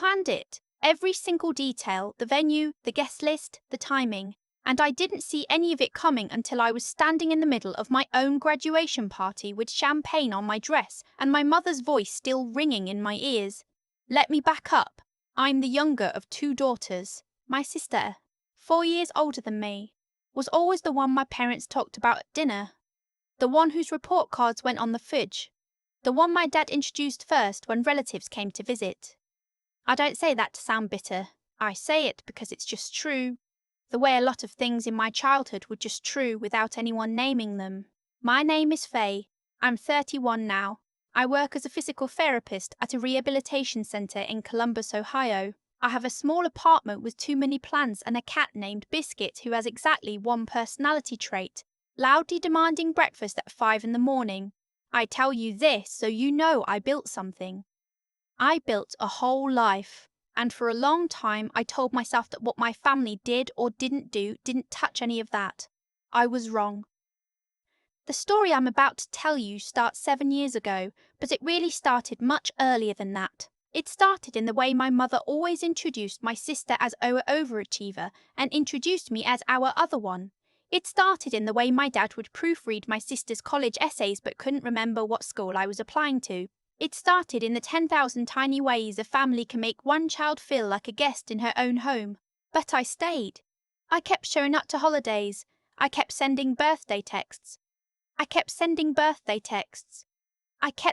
planned it. Every single detail, the venue, the guest list, the timing. And I didn't see any of it coming until I was standing in the middle of my own graduation party with champagne on my dress and my mother's voice still ringing in my ears. Let me back up. I'm the younger of two daughters. My sister, 4 years older than me, was always the one my parents talked about at dinner. The one whose report cards went on the fridge. The one my dad introduced first when relatives came to visit. I don't say that to sound bitter. I say it because it's just true. The way a lot of things in my childhood were just true without anyone naming them. My name is Faye. I'm 31 now. I work as a physical therapist at a rehabilitation centre in Columbus, Ohio. I have a small apartment with too many plants and a cat named Biscuit who has exactly one personality trait, loudly demanding breakfast at 5 in the morning. I tell you this so you know I built something. I built a whole life. And for a long time, I told myself that what my family did or didn't do didn't touch any of that. I was wrong. The story I'm about to tell you starts 7 years ago, but it really started much earlier than that. It started in the way my mother always introduced my sister as our overachiever and introduced me as our other one. It started in the way my dad would proofread my sister's college essays but couldn't remember what school I was applying to. It started in the 10,000 tiny ways a family can make one child feel like a guest in her own home. But I stayed. I kept showing up to holidays. I kept sending birthday texts. I kept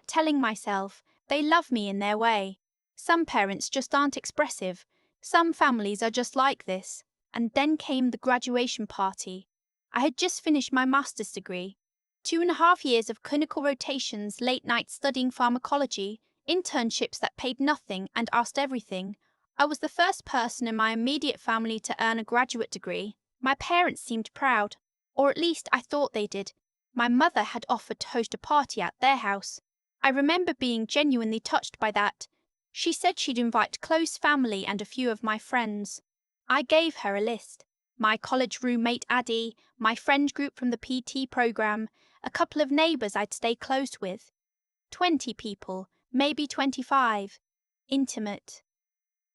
telling myself they love me in their way. Some parents just aren't expressive. Some families are just like this. And then came the graduation party. I had just finished my master's degree. 2.5 years of clinical rotations, late nights studying pharmacology, internships that paid nothing and asked everything. I was the first person in my immediate family to earn a graduate degree. My parents seemed proud, or at least I thought they did. My mother had offered to host a party at their house. I remember being genuinely touched by that. She said she'd invite close family and a few of my friends. I gave her a list. My college roommate Addie, my friend group from the PT program, a couple of neighbours I'd stay close with. 20 people, maybe 25. Intimate.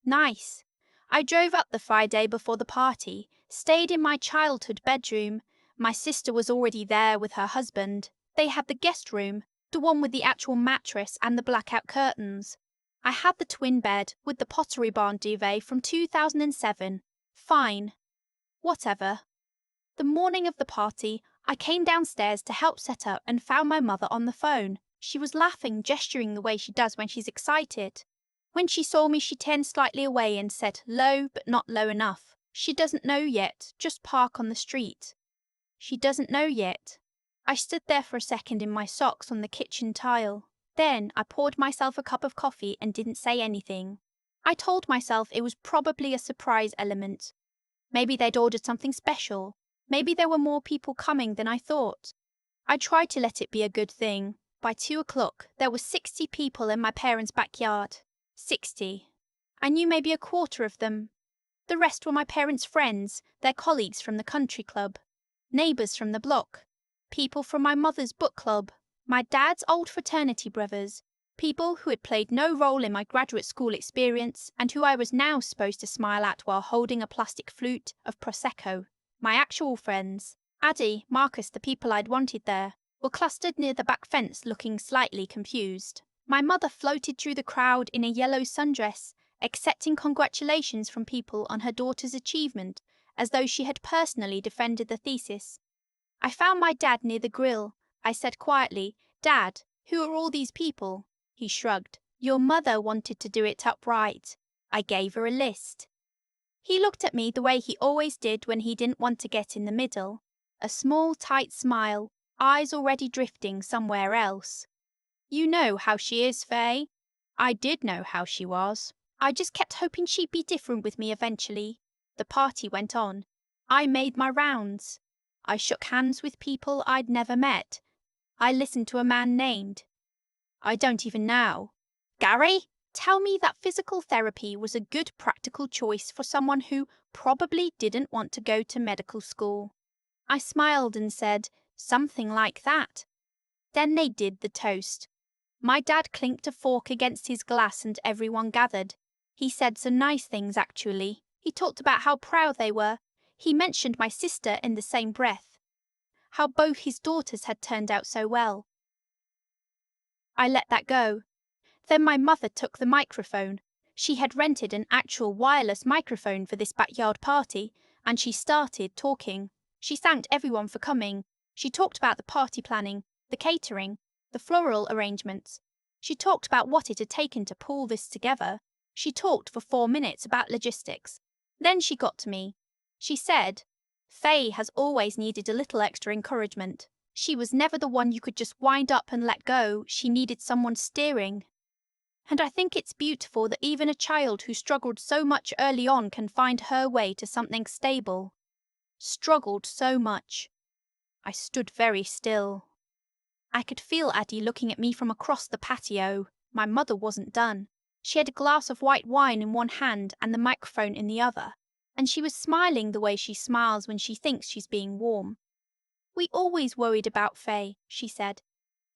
Nice. I drove up the Friday before the party, stayed in my childhood bedroom. My sister was already there with her husband. They had the guest room, the one with the actual mattress and the blackout curtains. I had the twin bed with the Pottery Barn duvet from 2007. Fine. Whatever. The morning of the party, I came downstairs to help set up and found my mother on the phone. She was laughing, gesturing the way she does when she's excited. When she saw me, she turned slightly away and said, low but not low enough. She doesn't know yet, just park on the street. She doesn't know yet. I stood there for a second in my socks on the kitchen tile. Then I poured myself a cup of coffee and didn't say anything. I told myself it was probably a surprise element. Maybe they'd ordered something special. Maybe there were more people coming than I thought. I tried to let it be a good thing. By 2 o'clock, there were 60 people in my parents' backyard. 60. I knew maybe a quarter of them. The rest were my parents' friends, their colleagues from the country club, neighbours from the block, people from my mother's book club, my dad's old fraternity brothers, people who had played no role in my graduate school experience and who I was now supposed to smile at while holding a plastic flute of Prosecco. My actual friends, Addie, Marcus, the people I'd wanted there, were clustered near the back fence looking slightly confused. My mother floated through the crowd in a yellow sundress, accepting congratulations from people on her daughter's achievement, as though she had personally defended the thesis. I found my dad near the grill. I said quietly, "Dad, who are all these people?" He shrugged. "Your mother wanted to do it upright. I gave her a list." He looked at me the way he always did when he didn't want to get in the middle. A small, tight smile, eyes already drifting somewhere else. "You know how she is, Faye." I did know how she was. I just kept hoping she'd be different with me eventually. The party went on. I made my rounds. I shook hands with people I'd never met. I listened to a man named, I don't even know, Gary, tell me that physical therapy was a good practical choice for someone who probably didn't want to go to medical school. I smiled and said, something like that. Then they did the toast. My dad clinked a fork against his glass and everyone gathered. He said some nice things, actually. He talked about how proud they were. He mentioned my sister in the same breath. How both his daughters had turned out so well. I let that go. Then my mother took the microphone. She had rented an actual wireless microphone for this backyard party, and she started talking. She thanked everyone for coming. She talked about the party planning, the catering, the floral arrangements. She talked about what it had taken to pull this together. She talked for 4 minutes about logistics. Then she got to me. She said, "Faye has always needed a little extra encouragement. She was never the one you could just wind up and let go. She needed someone steering." And I think it's beautiful that even a child who struggled so much early on can find her way to something stable. Struggled so much. I stood very still. I could feel Addie looking at me from across the patio. My mother wasn't done. She had a glass of white wine in one hand and the microphone in the other, and she was smiling the way she smiles when she thinks she's being warm. "We always worried about Faye," she said.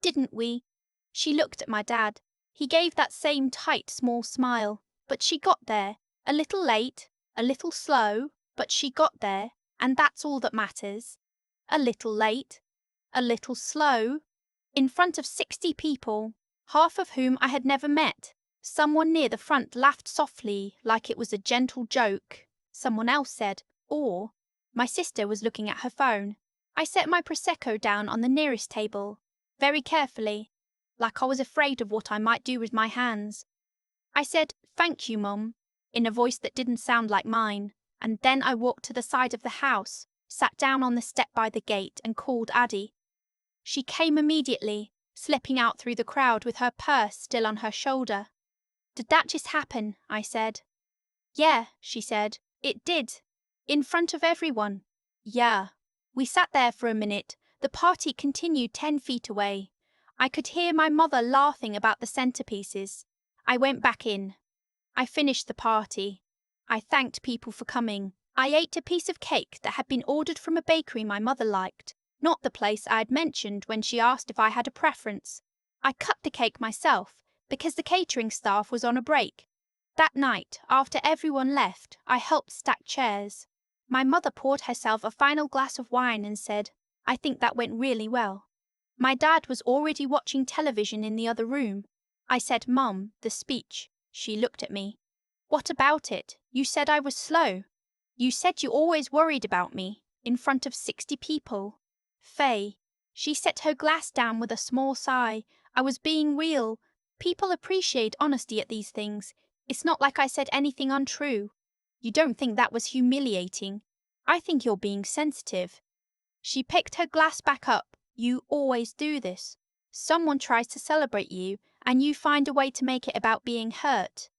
"Didn't we?" She looked at my dad. He gave that same tight, small smile. But she got there. A little late, a little slow, but she got there, and that's all that matters. A little late, a little slow, in front of 60 people, half of whom I had never met. Someone near the front laughed softly, like it was a gentle joke. Someone else said, "Or." My sister was looking at her phone. I set my Prosecco down on the nearest table, very carefully, like I was afraid of what I might do with my hands. I said, "Thank you, Mum," in a voice that didn't sound like mine, and then I walked to the side of the house, sat down on the step by the gate, and called Addie. She came immediately, slipping out through the crowd with her purse still on her shoulder. "Did that just happen?" I said. "Yeah," she said. "It did. In front of everyone." "Yeah." We sat there for a minute. The party continued 10 feet away. I could hear my mother laughing about the centerpieces. I went back in. I finished the party. I thanked people for coming. I ate a piece of cake that had been ordered from a bakery my mother liked, not the place I had mentioned when she asked if I had a preference. I cut the cake myself, because the catering staff was on a break. That night, after everyone left, I helped stack chairs. My mother poured herself a final glass of wine and said, "I think that went really well." My dad was already watching television in the other room. I said, "Mum, the speech." She looked at me. "What about it? You said I was slow. You said you always worried about me, in front of 60 people." "Faye." She set her glass down with a small sigh. "I was being real. People appreciate honesty at these things. It's not like I said anything untrue. You don't think that was humiliating? I think you're being sensitive." She picked her glass back up. "You always do this. Someone tries to celebrate you, and you find a way to make it about being hurt."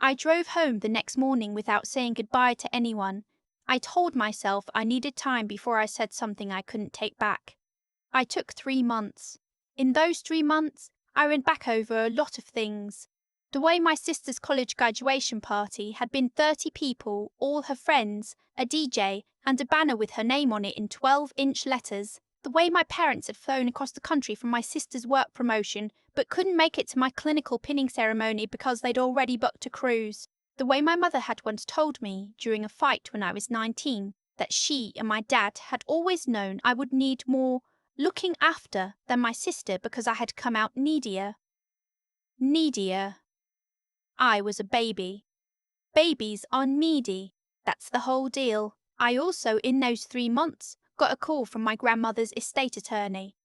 I drove home the next morning without saying goodbye to anyone. I told myself I needed time before I said something I couldn't take back. I took 3 months. In those 3 months, I went back over a lot of things. The way my sister's college graduation party had been 30 people, all her friends, a DJ, and a banner with her name on it in 12-inch letters. The way my parents had flown across the country for my sister's work promotion, but couldn't make it to my clinical pinning ceremony because they'd already booked a cruise. The way my mother had once told me, during a fight when I was 19, that she and my dad had always known I would need more looking after than my sister because I had come out needier. Needier. I was a baby. Babies are needy. That's the whole deal. I also, in those 3 months, got a call from my grandmother's estate attorney.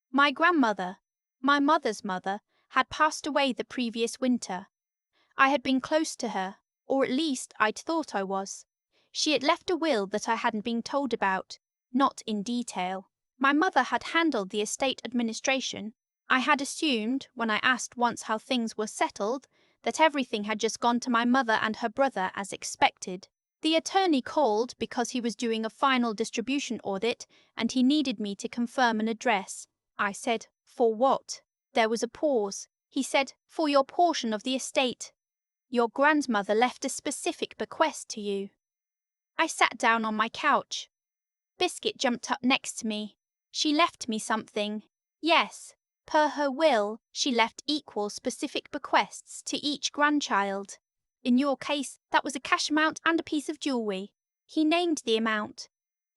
My grandmother, my mother's mother, had passed away the previous winter. I had been close to her, or at least I'd thought I was. She had left a will that I hadn't been told about, not in detail. My mother had handled the estate administration. I had assumed, when I asked once how things were settled, that everything had just gone to my mother and her brother as expected. The attorney called because he was doing a final distribution audit and he needed me to confirm an address. I said, "For what?" There was a pause. He said, "For your portion of the estate. Your grandmother left a specific bequest to you." I sat down on my couch. Biscuit jumped up next to me. "She left me something." Yes, per her will, she left equal specific bequests to each grandchild. In your case, that was a cash amount and a piece of jewellery. He named the amount.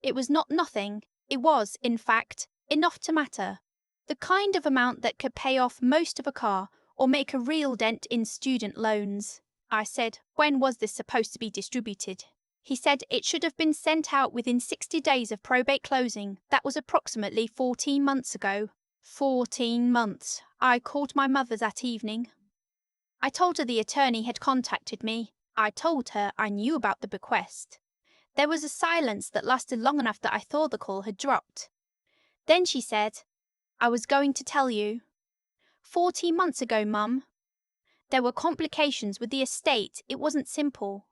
It was not nothing. It was, in fact, enough to matter. The kind of amount that could pay off most of a car or make a real dent in student loans. I said, when was this supposed to be distributed? He said it should have been sent out within 60 days of probate closing. That was approximately 14 months ago. 14 months. I called my mother that evening. I told her the attorney had contacted me. I told her I knew about the bequest. There was a silence that lasted long enough that I thought the call had dropped. Then she said, I was going to tell you. 14 months ago, Mum. There were complications with the estate. It wasn't simple.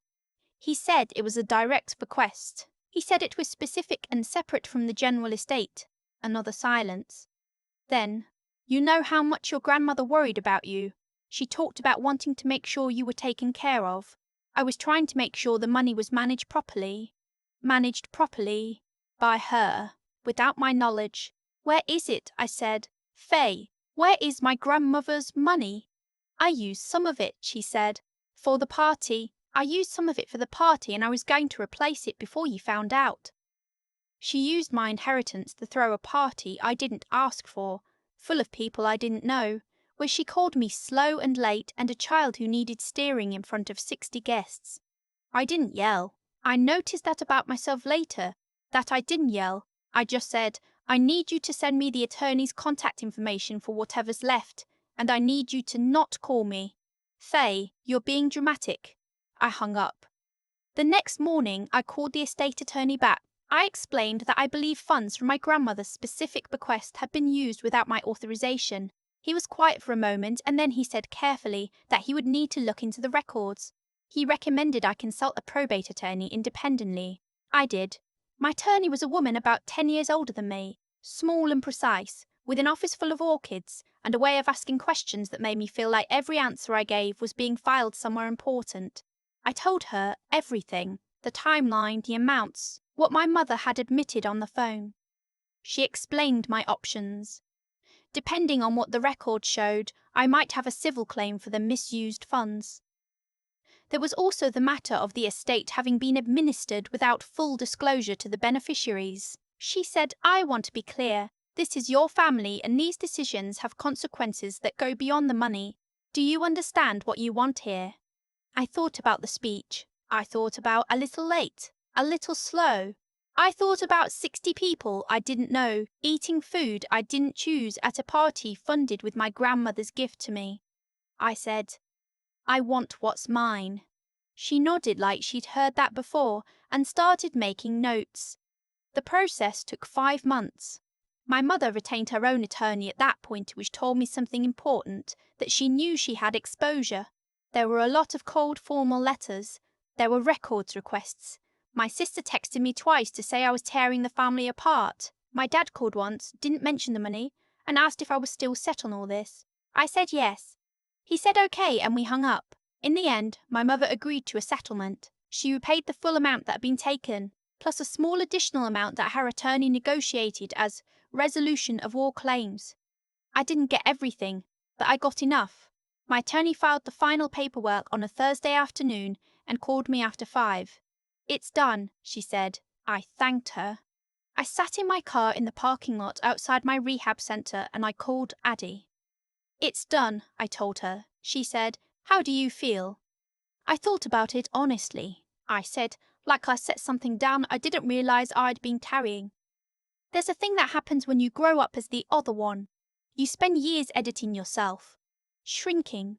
He said it was a direct bequest. He said it was specific and separate from the general estate. Another silence. Then, you know how much your grandmother worried about you. She talked about wanting to make sure you were taken care of. I was trying to make sure the money was managed properly. Managed properly by her, without my knowledge. Where is it? I said. Faye, where is my grandmother's money? I used some of it, she said, for the party. I used some of it for the party and I was going to replace it before you found out. She used my inheritance to throw a party I didn't ask for, full of people I didn't know, where she called me slow and late and a child who needed steering in front of 60 guests. I didn't yell. I noticed that about myself later, that I didn't yell. I just said, I need you to send me the attorney's contact information for whatever's left, and I need you to not call me. Faye, you're being dramatic. I hung up. The next morning, I called the estate attorney back. I explained that I believe funds from my grandmother's specific bequest had been used without my authorization. He was quiet for a moment and then he said carefully that he would need to look into the records. He recommended I consult a probate attorney independently. I did. My attorney was a woman about 10 years older than me, small and precise, with an office full of orchids and a way of asking questions that made me feel like every answer I gave was being filed somewhere important. I told her everything, the timeline, the amounts, what my mother had admitted on the phone. She explained my options. Depending on what the record showed, I might have a civil claim for the misused funds. There was also the matter of the estate having been administered without full disclosure to the beneficiaries. She said, I want to be clear. This is your family and these decisions have consequences that go beyond the money. Do you understand what you want here? I thought about the speech. I thought about a little late, a little slow. I thought about 60 people I didn't know, eating food I didn't choose at a party funded with my grandmother's gift to me. I said, I want what's mine. She nodded like she'd heard that before and started making notes. The process took 5 months. My mother retained her own attorney at that point, which told me something important, that she knew she had exposure. There were a lot of cold formal letters. There were records requests. My sister texted me twice to say I was tearing the family apart. My dad called once, didn't mention the money, and asked if I was still set on all this. I said yes. He said okay, and we hung up. In the end, my mother agreed to a settlement. She repaid the full amount that had been taken, plus a small additional amount that her attorney negotiated as resolution of all claims. I didn't get everything, but I got enough. My attorney filed the final paperwork on a Thursday afternoon and called me after 5. It's done, she said. I thanked her. I sat in my car in the parking lot outside my rehab centre and I called Addie. It's done, I told her. She said, how do you feel? I thought about it honestly. I said, like I set something down I didn't realise I'd been carrying. There's a thing that happens when you grow up as the other one. You spend years editing yourself, shrinking,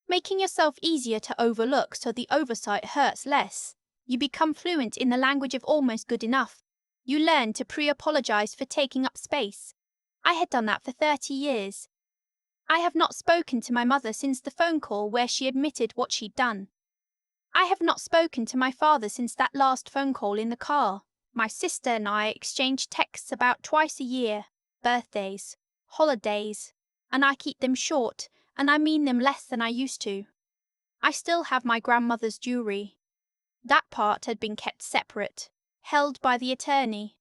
making yourself easier to overlook so the oversight hurts less. You become fluent in the language of almost good enough. You learn to pre-apologise for taking up space. I had done that for 30 years. I have not spoken to my mother since the phone call where she admitted what she'd done. I have not spoken to my father since that last phone call in the car. My sister and I exchange texts about twice a year, birthdays, holidays, and I keep them short, and I mean them less than I used to. I still have my grandmother's jewellery. That part had been kept separate, held by the attorney.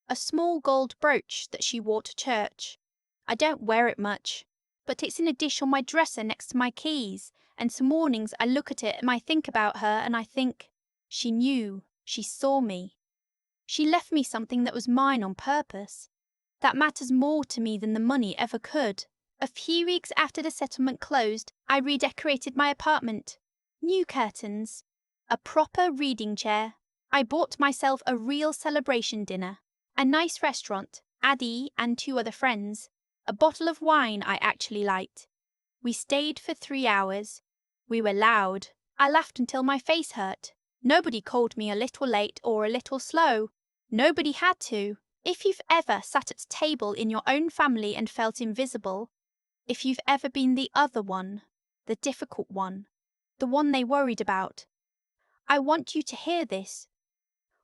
A small gold brooch that she wore to church. I don't wear it much, but it's in a dish on my dresser next to my keys, And some mornings I look at it and I think about her and I think, she knew, she saw me. She left me something that was mine on purpose. That matters more to me than the money ever could. A few weeks after the settlement closed, I redecorated my apartment. New curtains, a proper reading chair. I bought myself a real celebration dinner, a nice restaurant, Addie and 2 other friends, a bottle of wine I actually liked. We stayed for 3 hours. We were loud. I laughed until my face hurt. Nobody called me a little late or a little slow. Nobody had to. If you've ever sat at a table in your own family and felt invisible, if you've ever been the other one, the difficult one, the one they worried about, I want you to hear this.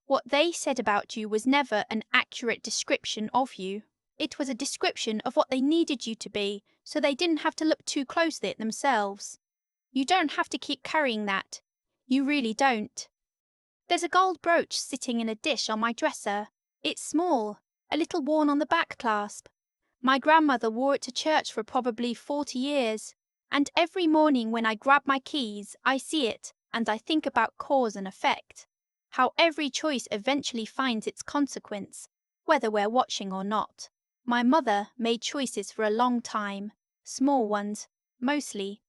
What they said about you was never an accurate description of you. It was a description of what they needed you to be, so they didn't have to look too closely at themselves. You don't have to keep carrying that. You really don't. There's a gold brooch sitting in a dish on my dresser. It's small, a little worn on the back clasp. My grandmother wore it to church for probably 40 years, and every morning when I grab my keys, I see it, and I think about cause and effect. How every choice eventually finds its consequence, whether we're watching or not. My mother made choices for a long time, small ones, mostly.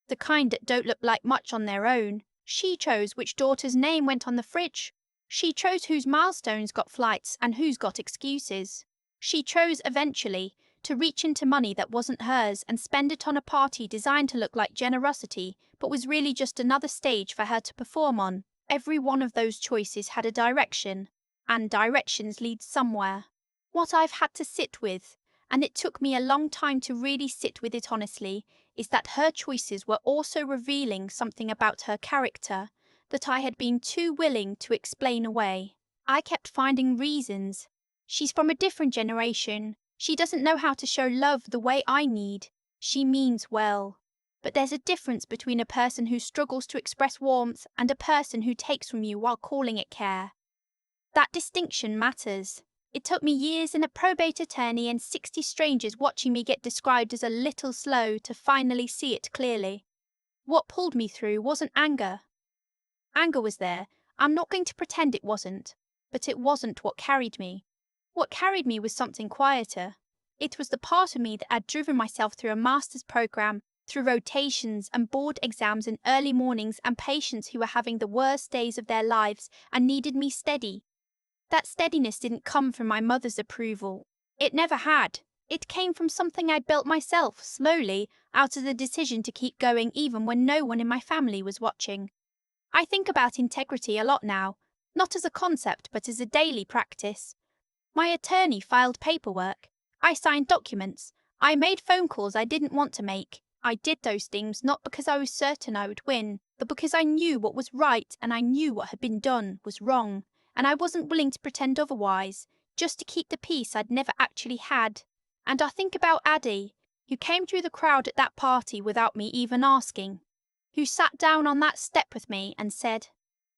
The kind that don't look like much on their own. She chose which daughter's name went on the fridge. She chose whose milestones got flights and who's got excuses. She chose, eventually, to reach into money that wasn't hers and spend it on a party designed to look like generosity, but was really just another stage for her to perform on. Every one of those choices had a direction, and directions lead somewhere. What I've had to sit with, and it took me a long time to really sit with it honestly, is that her choices were also revealing something about her character that I had been too willing to explain away. I kept finding reasons. She's from a different generation. She doesn't know how to show love the way I need. She means well. But there's a difference between a person who struggles to express warmth and a person who takes from you while calling it care. That distinction matters. It took me years and a probate attorney and 60 strangers watching me get described as a little slow to finally see it clearly. What pulled me through wasn't anger. Anger was there. I'm not going to pretend it wasn't. But it wasn't what carried me. What carried me was something quieter. It was the part of me that had driven myself through a master's program, through rotations and board exams and early mornings, and patients who were having the worst days of their lives and needed me steady. That steadiness didn't come from my mother's approval. It never had. It came from something I'd built myself, slowly, out of the decision to keep going even when no one in my family was watching. I think about integrity a lot now, not as a concept but as a daily practice. My attorney filed paperwork. I signed documents. I made phone calls I didn't want to make. I did those things not because I was certain I would win, but because I knew what was right and I knew what had been done was wrong. And I wasn't willing to pretend otherwise, just to keep the peace I'd never actually had. And I think about Addie, who came through the crowd at that party without me even asking, who sat down on that step with me and said,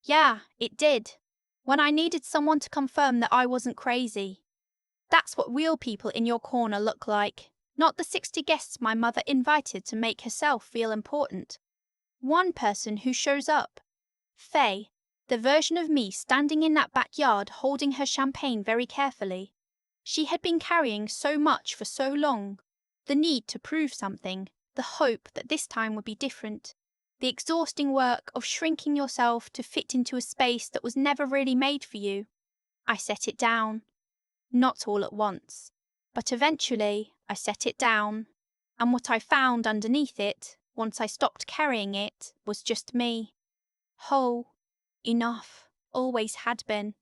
"Yeah, it did," when I needed someone to confirm that I wasn't crazy. That's what real people in your corner look like, not the 60 guests my mother invited to make herself feel important. One person who shows up. Faye. The version of me standing in that backyard holding her champagne very carefully. She had been carrying so much for so long. The need to prove something, the hope that this time would be different. The exhausting work of shrinking yourself to fit into a space that was never really made for you. I set it down. Not all at once. But eventually, I set it down. And what I found underneath it, once I stopped carrying it, was just me. Whole. Enough. Always had been.